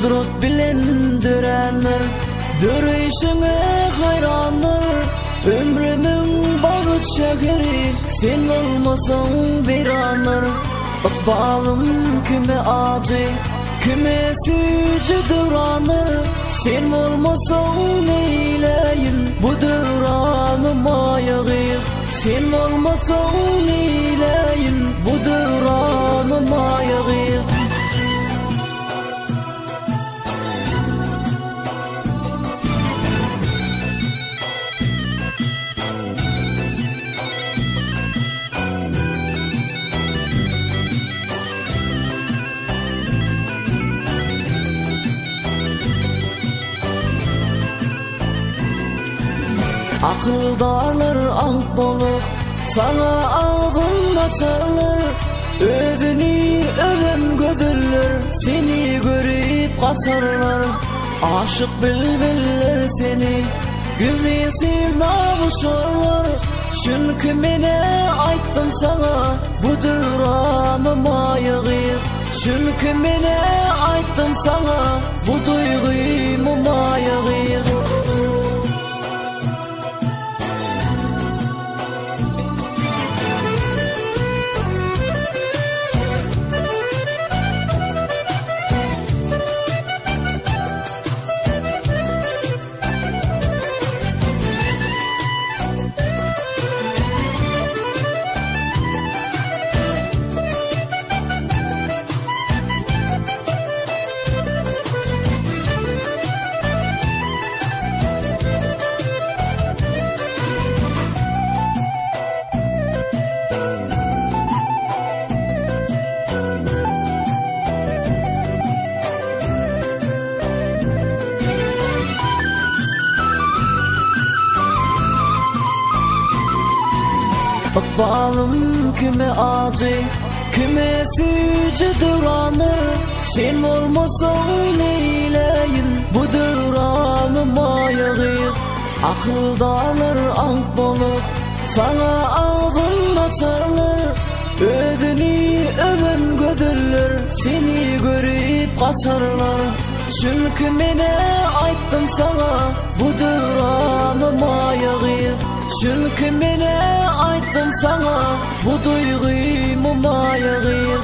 Kudret bilen dörenler, dörüşüne hayranlar. Ömrümün bağıt şehri, sen olmasan bir anlar. Balım küme acı, küme fücü duranlar. Sen olmasan neyleyin bu duranıma yağır. Sen olmasan neyleyin bu duranıma yağır. Akıldarlar alt bolup sana ağzın açarlar. Ödünü ölen gözüller seni görüp kaçarlar. Aşık bülbüller seni güvesi navuşarlar. Çünkü mene ayttım sana bu duramıma yığır. Çünkü mene ayttım sana bu duygumuma yığır. Balım küme acı, küme fücü duranır. Sen olmasan neyleyin bu duranıma yağır. Akıldarlar alt bolup sana ağzın açarlar. Ödünü ölen gözüller seni görüp kaçarlar. Çünkü mene ayttım sana bu duranıma yağır. Çünkü mene ayttım sana bu duygumuma yağır.